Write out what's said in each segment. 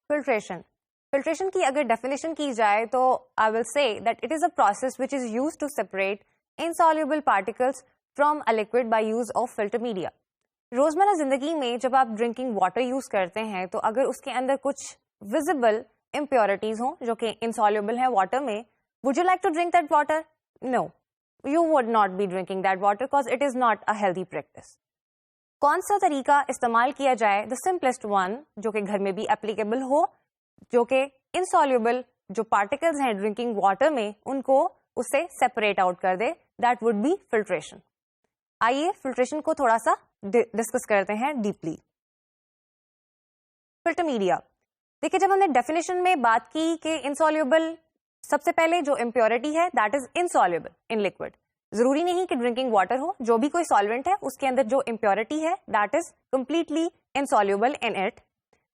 filtration. Filtration کی اگر definition کی جائے تو I will say that it is a process which is used to separate insoluble particles from a liquid by use of filter media. روزمرہ زندگی میں جب آپ ڈرنکنگ واٹر یوز کرتے ہیں تو اگر اس کے اندر کچھ ویزیبل امپیورٹیز ہوں جو کہ انسالوبل ہیں واٹر میں, would you like to drink that water? No, you would not be drinking that water because it is not a healthy practice. کون سا طریقہ استعمال کیا جائے؟ دا سمپلسٹ ون, جو کہ گھر میں بھی اپلیکیبل ہو, جو کہ انسالوبل جو پارٹیکلز ہیں ڈرنکنگ واٹر میں ان کو اس سے سیپریٹ آؤٹ کر دے, دیٹ وڈ بی فلٹریشن. آئیے فلٹریشن کو تھوڑا سا ڈسکس کرتے ہیں ڈیپلی. فلٹر میڈیا, دیکھیے جب ہم نے ڈیفینیشن میں بات کی کہ انسالوبل, سب سے پہلے جو امپیورٹی ہے دیٹ از انسالوبل ان لکوڈ. ضروری نہیں کہ ڈرنکنگ واٹر ہو, جو بھی کوئی سالوینٹ ہے اس کے اندر جو امپیورٹی ہے that is completely insoluble in it.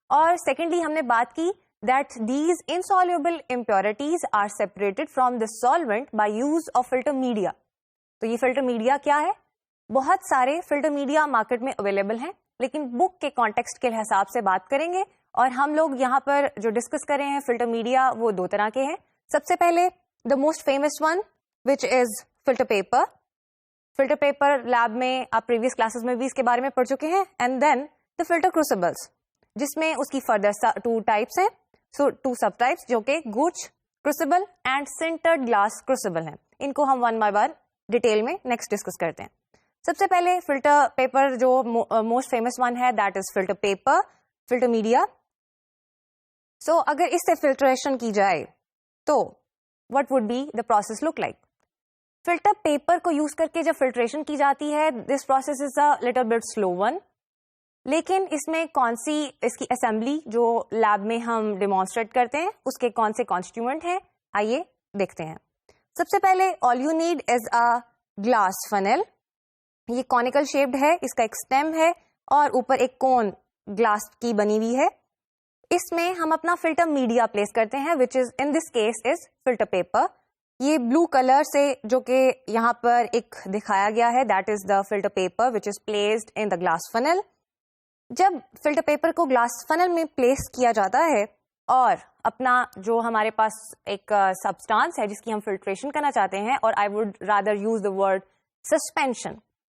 اور سیکنڈلی ہم نے بات کی that these insoluble impurities are separated from the solvent by use of filter media. تو یہ فلٹر میڈیا کیا ہے؟ بہت سارے فلٹر میڈیا مارکیٹ میں اویلیبل ہیں, لیکن بک کے کانٹیکسٹ کے حساب سے بات کریں گے. اور ہم لوگ یہاں پر جو ڈسکس کر رہے ہیں فلٹر میڈیا وہ دو طرح کے ہیں. سب سے پہلے the most famous one which is filter paper. Filter paper lab میں آپ پریویس کلاسز میں بھی اس کے بارے میں پڑھ چکے ہیں. اینڈ دین دا فلٹر کروسیبلس, جس میں اس کی فردر 2 ٹائپس ہیں. سو 2 سب ٹائپس جو کہ گوچ کروسیبل اینڈ سنٹرڈ گلاس کروسیبل ہیں. ان کو ہم ون بائی ون ڈیٹیل میں نیکسٹ ڈسکس کرتے ہیں. سب سے پہلے فلٹر پیپر جو موسٹ فیمس ون ہے that is filter paper, filter media. So اگر اس سے فلٹریشن کی جائے تو what would be the process look like? Filter paper کو یوز کر کے جب فلٹریشن کی جاتی ہے this process is a little bit slow one. لیکن اس میں کون سی اس کی اسمبلی جو لیب میں ہم ڈیمانسٹریٹ کرتے ہیں اس کے کون سے کانسٹیٹیوئنٹ ہیں, آئیے دیکھتے ہیں. سب سے پہلے all you need is a glass final. یہ کونیکل شیپڈ ہے, اس کا ایک اسٹیم ہے اور اوپر ایک کون گلاس کی بنی ہوئی ہے. اس میں ہم اپنا فلٹر میڈیا پلیس کرتے ہیں which is in this case is filter paper. یہ بلو کلر سے جو کہ یہاں پر ایک دکھایا گیا ہے that is the filter paper which is placed in the glass final. جب فلٹر پیپر کو گلاس فنل میں پلیس کیا جاتا ہے اور اپنا جو ہمارے پاس ایک سبسٹانس ہے جس کی ہم فلٹریشن کرنا چاہتے ہیں, اور I would rather use the word suspension.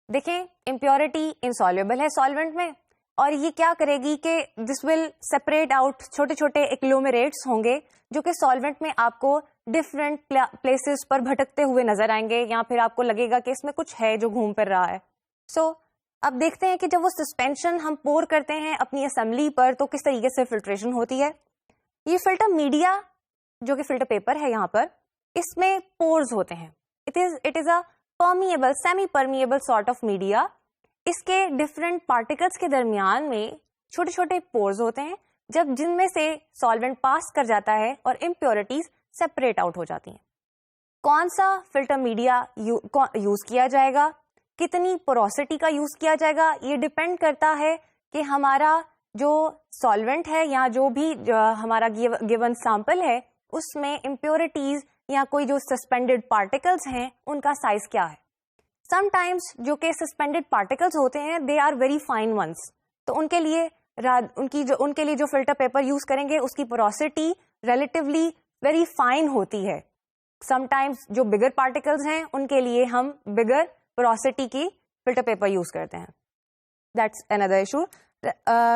دیکھیں امپیورٹی انسالوبل ہے سالوینٹ میں, اور یہ کیا کرے گی کہ دس ول سیپریٹ آؤٹ, چھوٹے چھوٹے ایگلومیریٹس ہوں گے جو کہ سالوینٹ میں آپ کو ڈفرینٹ پلیسز پر بھٹکتے ہوئے نظر آئیں گے, یا پھر آپ کو لگے گا کہ اس میں کچھ ہے جو گھوم پھر رہا ہے. سو اب دیکھتے ہیں کہ جب وہ سسپینشن ہم پور کرتے ہیں اپنی اسمبلی پر تو کس طریقے سے فلٹریشن ہوتی ہے. یہ فلٹر میڈیا جو کہ فلٹر پیپر ہے یہاں پر, اس میں پورز ہوتے ہیں. It is a permeable semi permeable sort of media. اس کے ڈفرینٹ پارٹیکلس کے درمیان میں چھوٹے چھوٹے پورز ہوتے ہیں جب جن میں سے سالوینٹ پاس کر جاتا ہے اور امپیورٹیز سیپریٹ آؤٹ ہو جاتی ہیں. کون سا فلٹر میڈیا یوز کیا جائے گا, کتنی پوروسٹی کا یوز کیا جائے گا, یہ ڈپینڈ کرتا ہے کہ ہمارا جو سالوینٹ ہے یا جو بھی ہمارا گیون سیمپل ہے اس میں امپیورٹیز یا کوئی جو سسپینڈیڈ پارٹیکلس ہیں ان کا سائز کیا ہے. سم ٹائمس جو کہ سسپینڈیڈ پارٹیکلس ہوتے ہیں they are very fine ones, تو ان کے لیے جو فلٹر پیپر یوز کریں گے اس کی پوروسٹی ریلیٹیولی ویری فائن ہوتی ہے. سم ٹائمس جو بگر پارٹیکلس ہیں ان کے لیے ہم بگر پوروسٹی کی فلٹر پیپر یوز کرتے ہیں. That's another issue.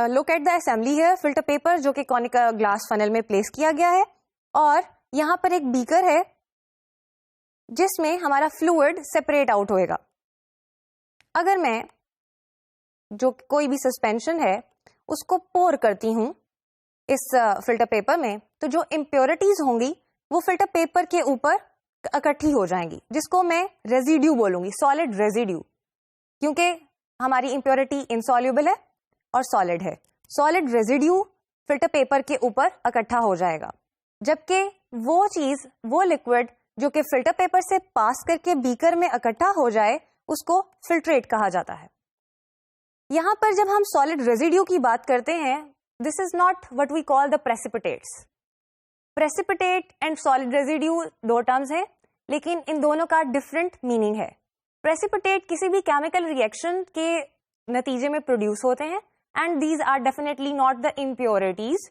Look at the assembly ہے. فلٹر پیپر جو کہ کونیکل گلاس فنل میں پلیس کیا گیا ہے, اور یہاں پر ایک بیکر ہے جس میں ہمارا فلوئڈ سیپریٹ آؤٹ ہوئے گا. اگر میں جو کوئی بھی سسپینشن ہے اس کو پور کرتی ہوں اس فلٹر پیپر میں, تو جو امپیورٹیز ہوں گی وہ فلٹر پیپر کے اوپر اکٹھی ہو جائیں گی, جس کو میں ریزیڈیو بولوں گی, سالڈ ریزیڈیو, کیونکہ ہماری امپیورٹی انسالوبل ہے اور سالڈ ہے. سالڈ ریزیڈیو فلٹر پیپر کے اوپر اکٹھا ہو جائے گا, جبکہ وہ چیز, وہ لکوڈ جو کہ فلٹر پیپر سے پاس کر کے بیکر میں اکٹھا ہو جائے اس کو فلٹریٹ کہا جاتا ہے. یہاں پر جب ہم سالڈ ریزیڈیو کی بات کرتے ہیں, this is not what we call the precipitates. Precipitate and solid residue دو ٹرمز ہیں, لیکن ان دونوں کا ڈفرینٹ میننگ ہے. پریسیپیٹیٹ کسی بھی کیمیکل ریئیکشن کے نتیجے میں پروڈیوس ہوتے ہیں, and these are definitely not the impurities